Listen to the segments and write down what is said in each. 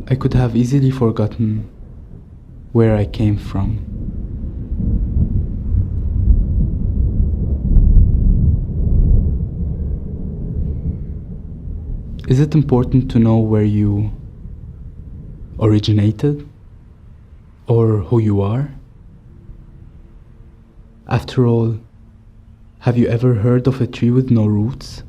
I could have easily forgotten where I came from. Is it important to know where you originated or who you are? After all, have you ever heard of a tree with no roots?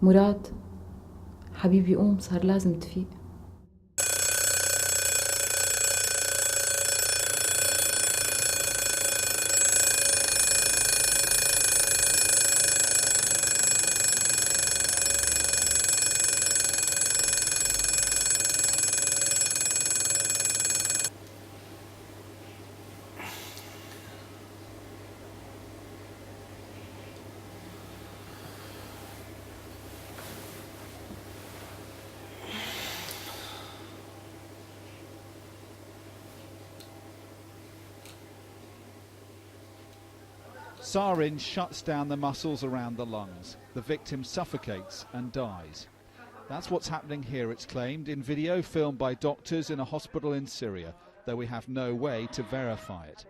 مراد حبيبي قوم، صار لازم تفيق. Sarin shuts down the muscles around the lungs. The victim suffocates and dies. That's what's happening here, it's claimed, in video filmed by doctors in a hospital in Syria, though we have no way to verify it.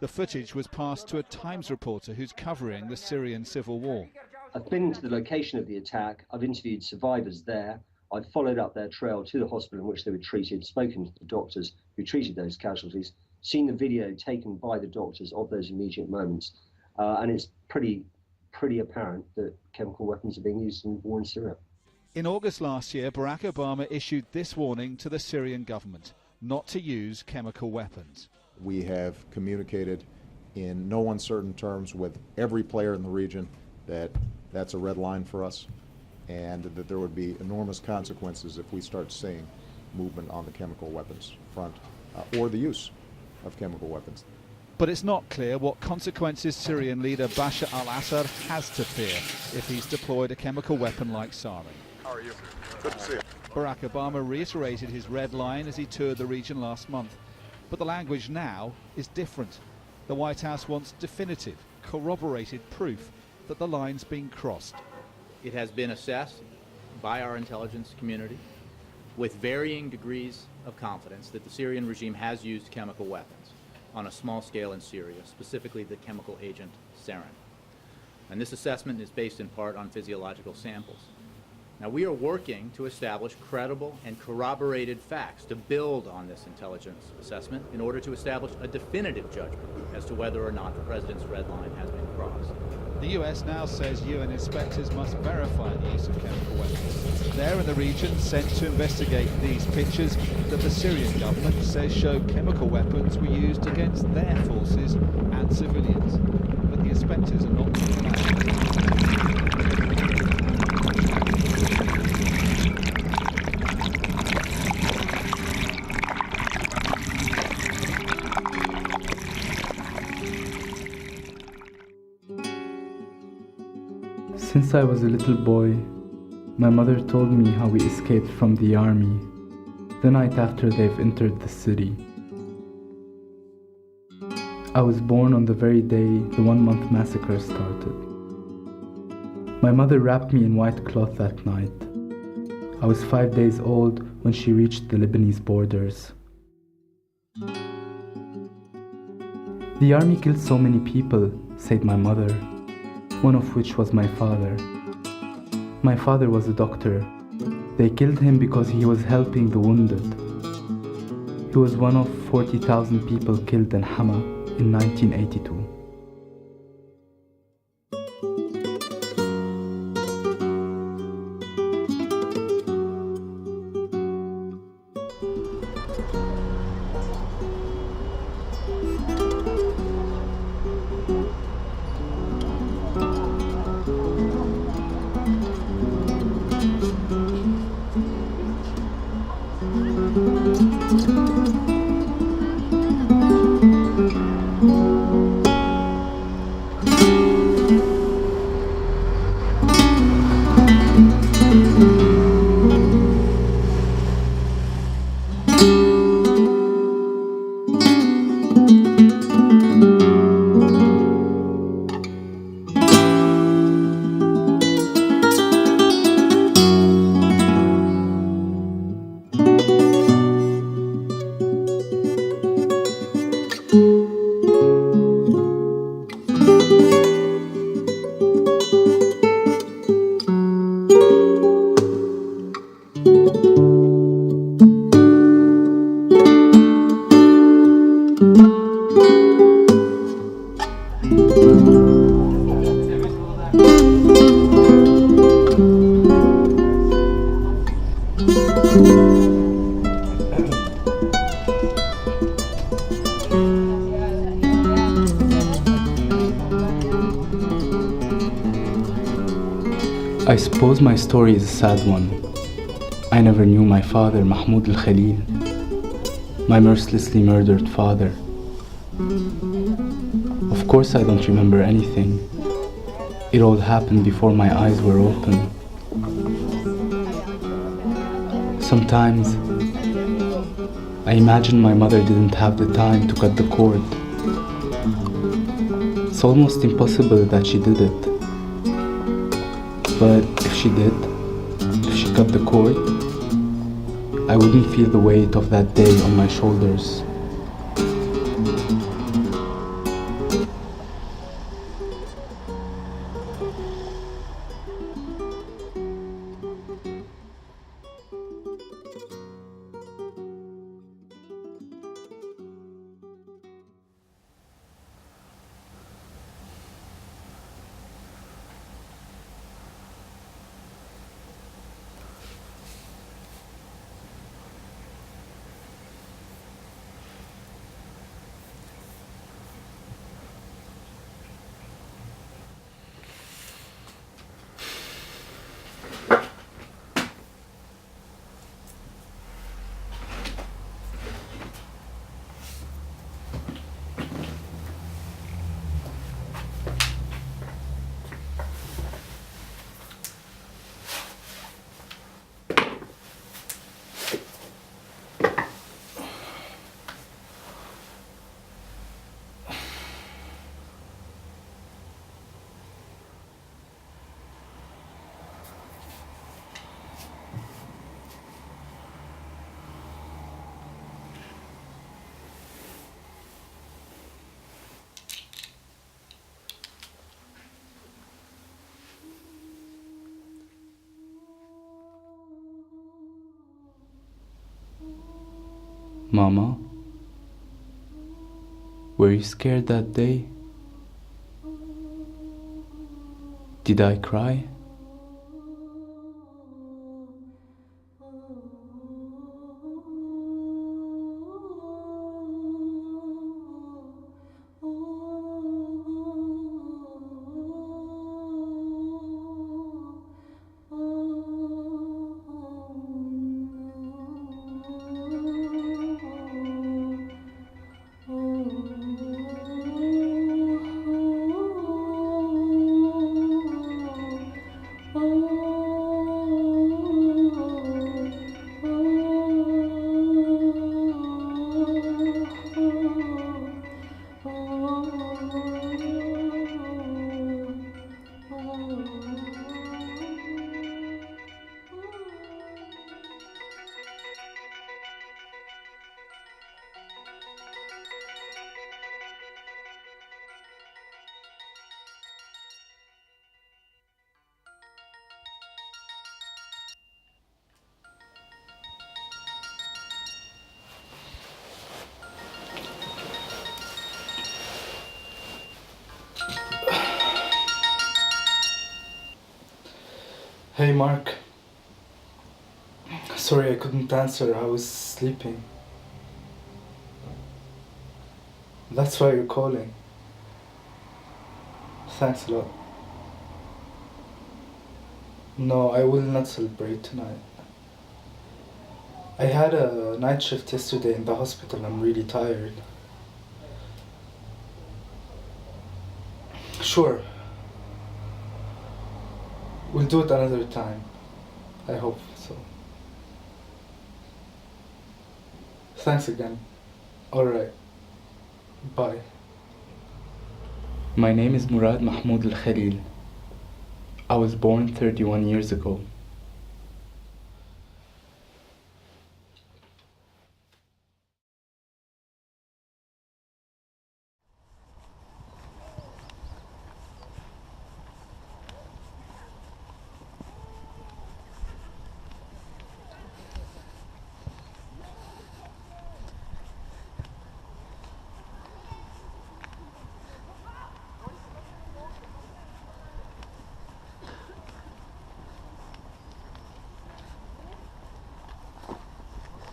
The footage was passed to a Times reporter who's covering the Syrian civil war. I've been to the location of the attack. I've interviewed survivors there. I've followed up their trail to the hospital in which they were treated, spoken to the doctors who treated those casualties, seen the video taken by the doctors of those immediate moments. And it's pretty apparent that chemical weapons are being used in war in Syria. In August last year, Barack Obama issued this warning to the Syrian government not to use chemical weapons. We have communicated in no uncertain terms with every player in the region that that's a red line for us, and that there would be enormous consequences if we start seeing movement on the chemical weapons front or the use of chemical weapons. But it's not clear what consequences Syrian leader Bashar al-Assad has to fear if he's deployed a chemical weapon like sarin. How are you? Good to see you. Barack Obama reiterated his red line as he toured the region last month. But the language now is different. The White House wants definitive, corroborated proof that the line's been crossed. It has been assessed by our intelligence community with varying degrees of confidence that the Syrian regime has used chemical weapons on a small scale in Syria, specifically the chemical agent sarin. And this assessment is based in part on physiological samples. Now, we are working to establish credible and corroborated facts to build on this intelligence assessment in order to establish a definitive judgment as to whether or not the president's red line has been crossed. The US now says UN inspectors must verify the use of chemical weapons. They're in the region sent to investigate these pictures that the Syrian government says show chemical weapons were used against their forces and civilians. But the inspectors are not Since I was a little boy, my mother told me how we escaped from the army, the night after they've entered the city. I was born on the very day the 1-month massacre started. My mother wrapped me in white cloth that night. I was 5 days old when she reached the Lebanese borders. The army killed so many people, said my mother. one of which was my father. My father was a doctor. They killed him because he was helping the wounded. He was one of 40,000 people killed in Hama in 1982. I suppose my story is a sad one. I never knew my father, Mahmoud al-Khalil, my mercilessly murdered father. Of course I don't remember anything. It all happened before my eyes were open. Sometimes I imagine my mother didn't have the time to cut the cord. It's almost impossible that she did it. But if she did, if she cut the cord, I wouldn't feel the weight of that day on my shoulders. Mama, were you scared that day? Did I cry? Hey Mark. Sorry I couldn't answer, I was sleeping. That's why you're calling. Thanks a lot. No, I will not celebrate tonight. I had a night shift yesterday in the hospital, I'm really tired. Sure. We'll do it another time. I hope so. Thanks again. Alright. Bye. My name is Murad Mahmoud Al Khalil. I was born 31 years ago.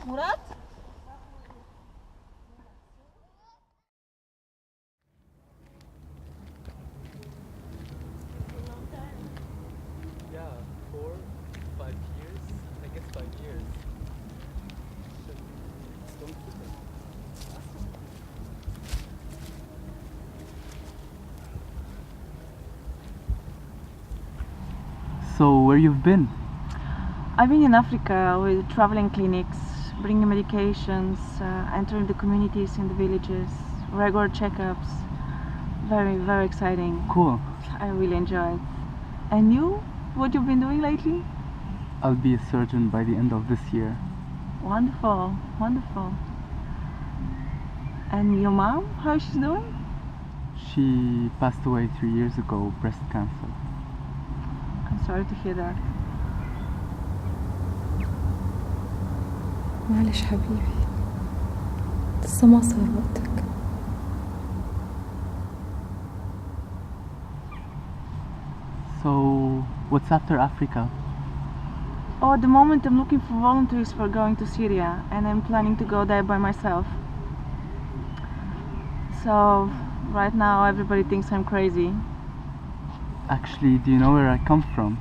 مراد؟ Yeah, 4, 5 years. I guess 5 years. So, where you've been? I've been in Africa with traveling clinics, bringing medications, entering the communities in the villages, regular checkups. Very, very exciting. Cool. I really enjoy it. And you? What you've been doing lately? I'll be a surgeon by the end of this year. Wonderful, wonderful. And your mom, how is she doing? She passed away 3 years ago, breast cancer. I'm sorry to hear that. معلش حبيبي لسه ما صار وقتك. So, what's after Africa? Oh, at the moment I'm looking for volunteers for going to Syria, and I'm planning to go there by myself. So, right now everybody thinks I'm crazy. Actually, do you know where I come from?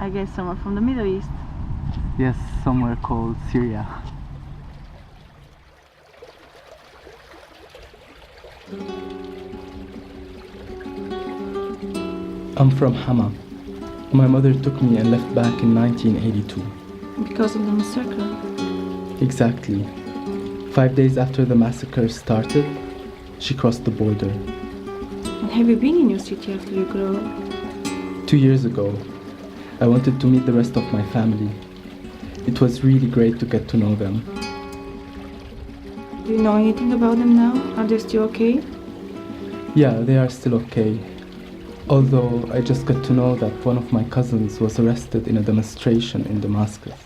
I guess somewhere from the Middle East. Yes, somewhere called Syria. I'm from Hama. My mother took me and left back in 1982. Because of the massacre. Exactly. 5 days after the massacre started, she crossed the border. And have you been in your city after you grew up? 2 years ago, I wanted to meet the rest of my family. It was really great to get to know them. Do you know anything about them now? Are they still okay? Yeah, they are still okay. Although I just got to know that one of my cousins was arrested in a demonstration in Damascus.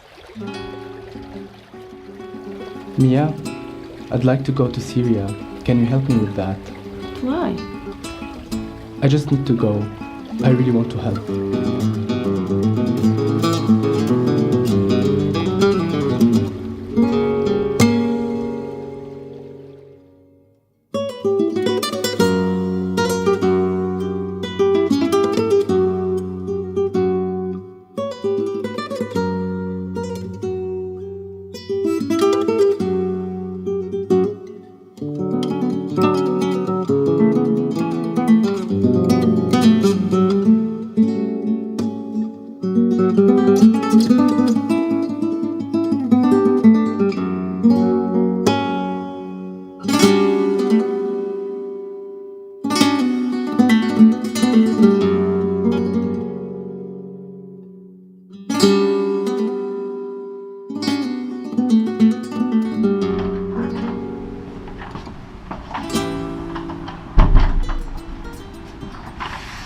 Mia, I'd like to go to Syria. Can you help me with that? Why? I just need to go. I really want to help.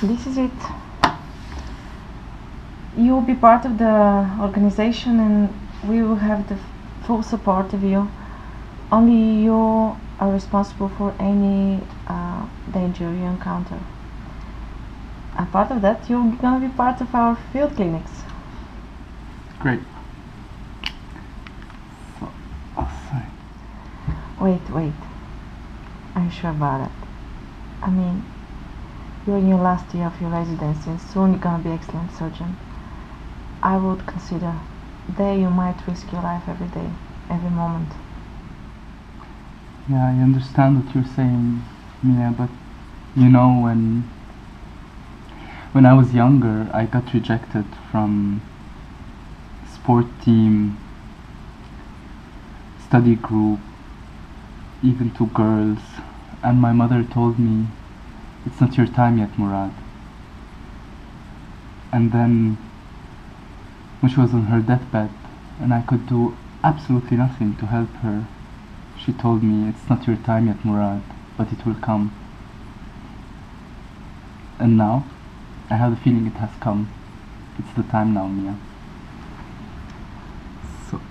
This is it. You will be part of the organization and we will have the full support of you. Only you are responsible for any danger you encounter. And part of that, you're gonna be part of our field clinics. Great. So, sorry. Wait. Are you sure about it? I mean, you're in your last year of your residency and soon you're gonna be excellent surgeon. I would consider there you might risk your life every day, every moment. Yeah, I understand what you're saying, Mia, but you know, when I was younger, I got rejected from sport team, study group, even to girls, and my mother told me, it's not your time yet, Murad. And then, when she was on her deathbed, and I could do absolutely nothing to help her, she told me, it's not your time yet, Murad, but it will come. And now, I have the feeling it has come. It's the time now, Mia. So.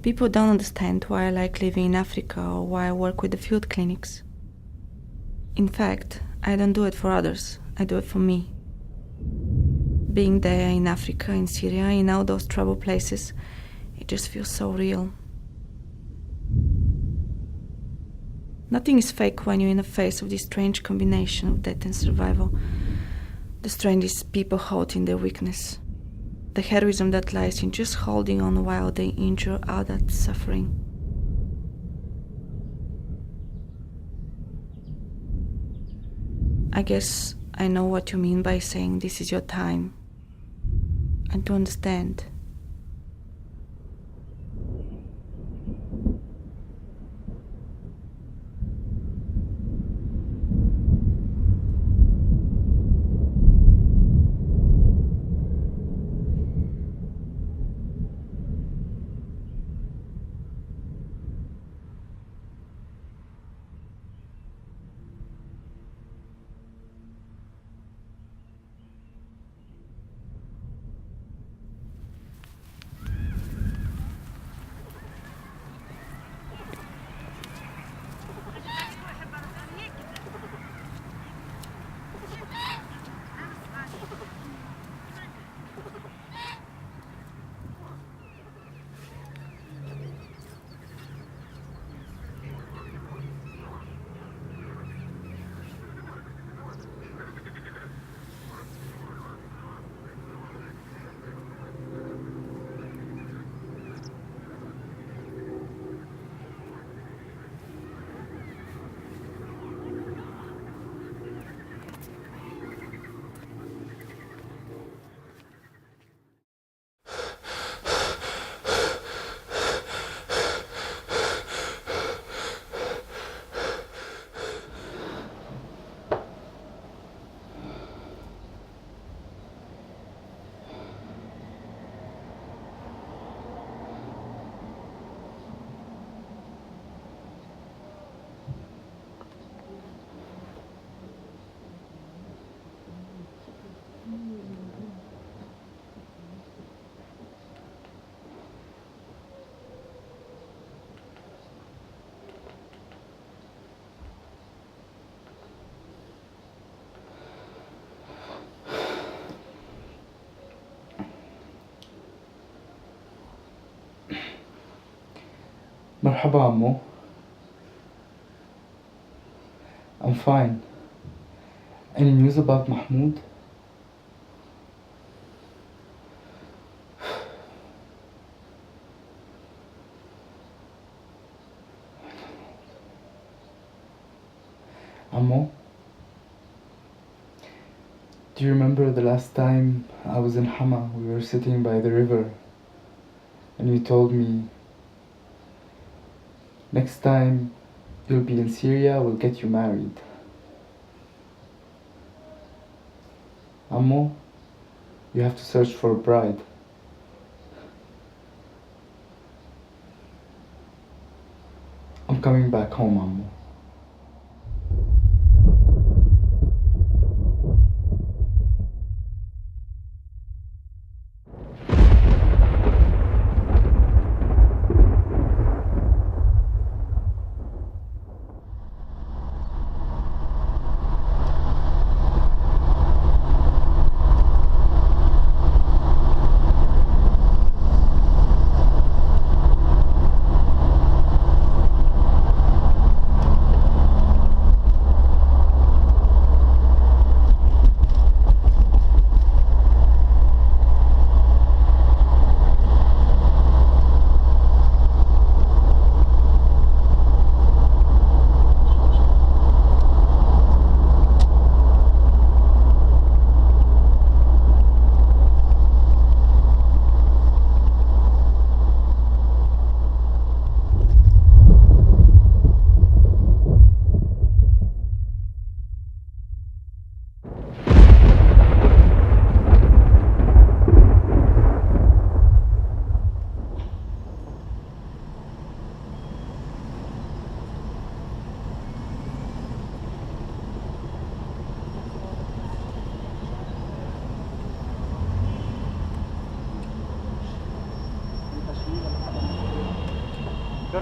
People don't understand why I like living in Africa or why I work with the field clinics. In fact, I don't do it for others, I do it for me. Being there in Africa, in Syria, in all those troubled places, it just feels so real. Nothing is fake when you're in the face of this strange combination of death and survival. The strength is people holding their weakness. The heroism that lies in just holding on while they endure all that suffering. I guess I know what you mean by saying this is your time. And to understand. مرحبا عمو. I'm fine. Any news about Mahmoud? Ammo, do you remember the last time I was in Hama? We were sitting by the river and you told me, next time you'll be in Syria, we'll get you married. Ammo, you have to search for a bride. I'm coming back home, Ammo.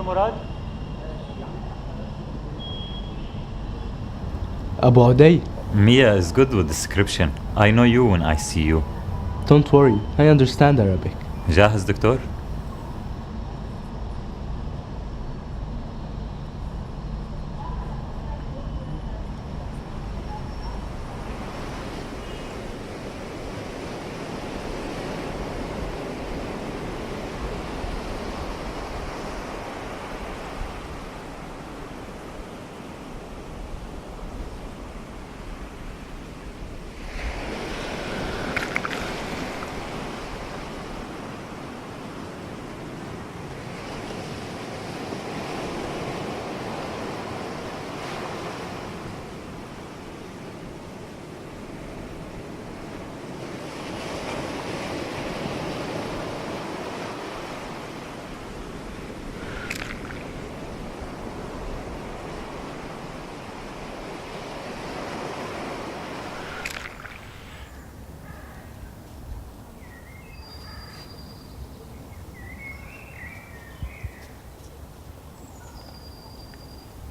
دكتور مراد. Abu Uday. Mia is good with description. I know you when I see you. Don't worry, I understand Arabic. جاهز دكتور؟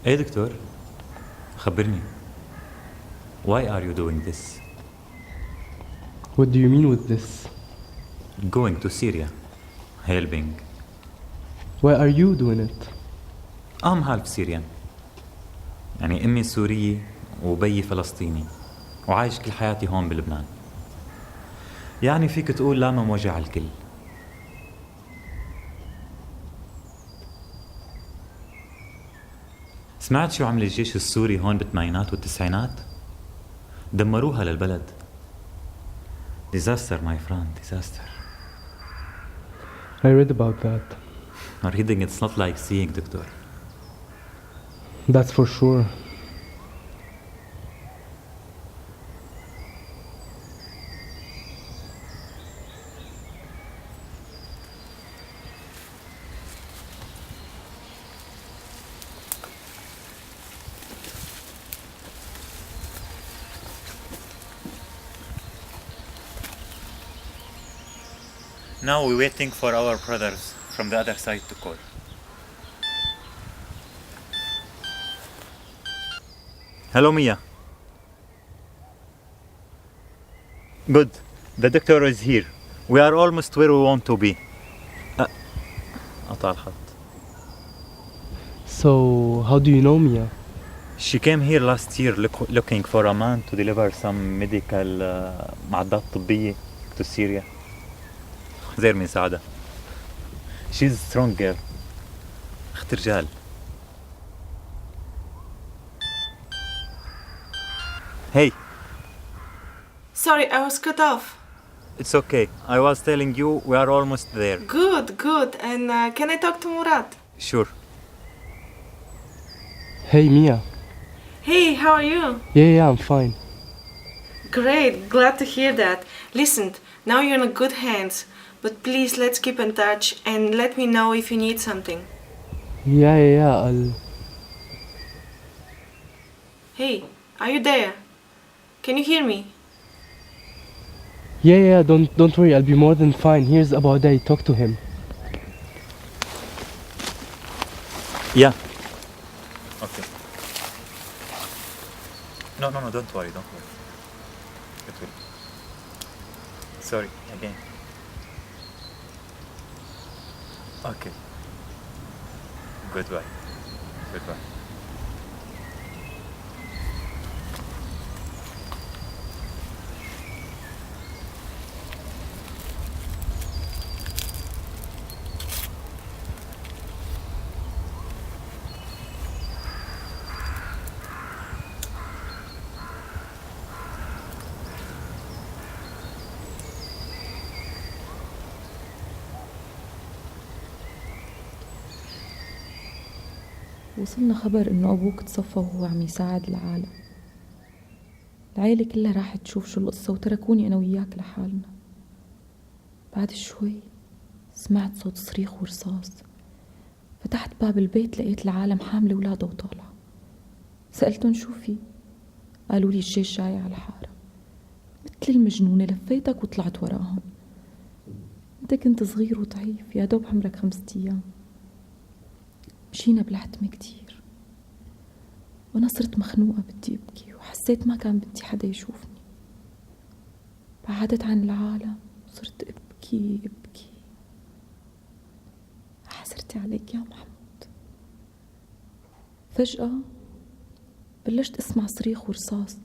ايه دكتور؟ خبرني. Why are you doing this? What do you mean with this? Going to Syria. Helping. Why are you doing it? I'm half Syrian. يعني أمي سورية وبيي فلسطيني وعايش كل حياتي هون بلبنان. يعني فيك تقول لامم وجع الكل. سمعت شو عمل الجيش السوري هون بالثمانينات والتسعينات؟ دمروها للبلد. Disaster, my friend, disaster. I read about that. Reading it's not like seeing, دكتور. That's for sure. Now we're waiting for our brothers from the other side to call. Hello, Mia. Good. The doctor is here. We are almost where we want to be. قطع الخط. So, how do you know Mia? She came here last year looking for a man to deliver some medical معدات طبية to Syria. زير من سعادة. She's a strong girl. أخت رجال. Hey. Sorry, I was cut off. It's okay. I was telling you we are almost there. Good, good. And can I talk to Murad? Sure. Hey Mia. Hey, how are you? Yeah, I'm fine. Great, glad to hear that. Listen, now you're in good hands. But please, let's keep in touch and let me know if you need something. Yeah, I'll... Hey, are you there? Can you hear me? Yeah, don't worry, I'll be more than fine. Here's Abu Uday, talk to him. Yeah. Okay. No, don't worry. It will. Sorry, again. Okay. Goodbye. وصلنا خبر إنه أبوك تصفى وهو عم يساعد العالم. العيلة كلها راحت تشوف شو القصة وتركوني أنا وياك لحالنا. بعد شوي سمعت صوت صريخ ورصاص. فتحت باب البيت لقيت العالم حاملة أولادها وطالعة. سألتهم شو في؟ قالوا لي الجيش جاي على الحارة. مثل المجنونة لفيتك وطلعت وراهم. أنت كنت صغير وضعيف، يا دوب عمرك 5 أيام. مشينا بالعتمة كتير، وأنا صرت مخنوقة بدي أبكي، وحسيت ما كان بدي حدا يشوفني. بعدت عن العالم وصرت أبكي أبكي. حسرتي عليك يا محمود. فجأة بلشت أسمع صريخ ورصاص.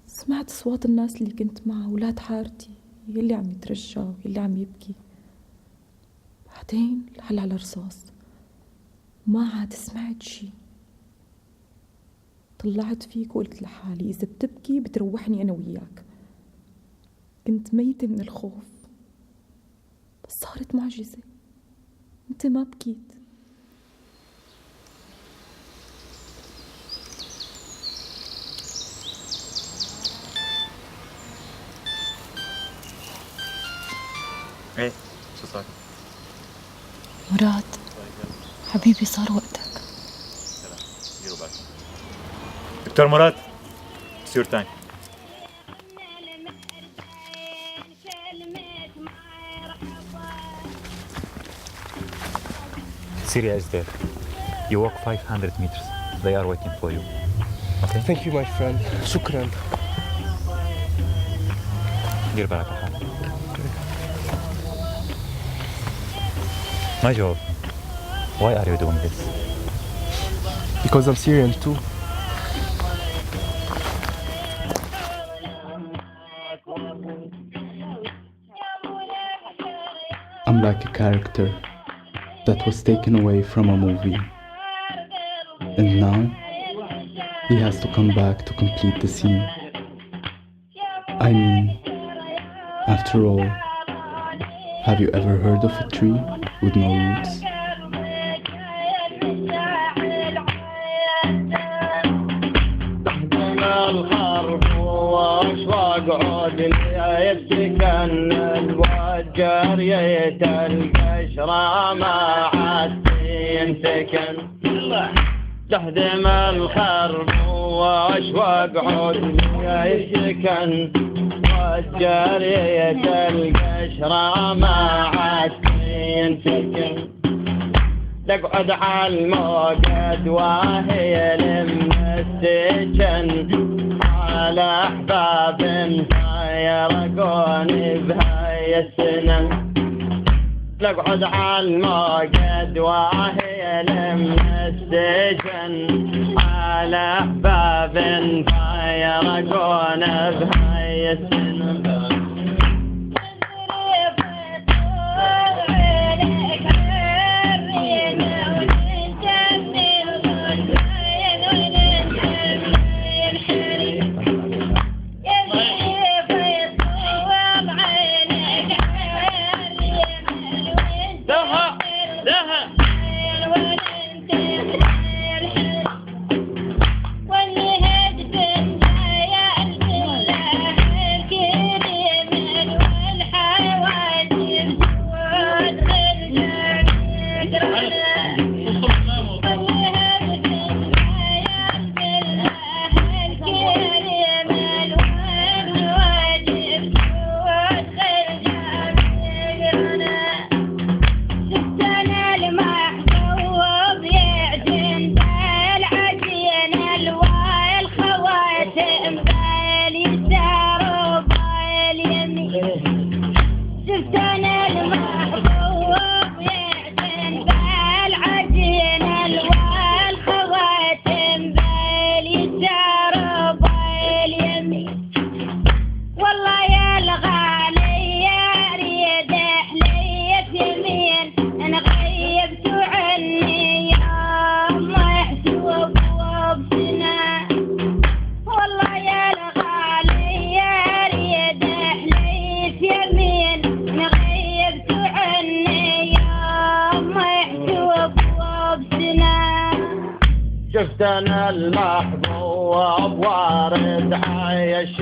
سمعت أصوات الناس اللي كنت معها، أولاد حارتي يلي عم يترجى ويلي عم يبكي. بعدين الحل على رصاص، ما عاد سمعت شي. طلعت فيك وقلت لحالي إذا بتبكي بتروحني أنا وياك. كنت ميتة من الخوف، بس صارت معجزة، أنت ما بكيت. ايه شو صار؟ مراد حبيبي صار وقتك. دكتور مراد it's your time. Syria is there. You walk 500 meters. They are waiting for you. Okay? Thank you my friend. شكرا. دير بالك على حالك. ما جاوب. Why are you doing this? Because I'm Syrian too. I'm like a character that was taken away from a movie, and now he has to come back to complete the scene. I mean, after all, have you ever heard of a tree with no roots? جارية القشرة ما عاد ينسكن، تهدم الخرب واشواق عود يسكن، والجارية القشرة ما عاد ينسكن، تقعد على الموقد وهي لم السجن، على أحباب يرقون بهاي السنن، تقعد على الموقد وهي لم السجن، على أحباب يرقون بهاي السنن. شفتنا المحبوب وارد عايش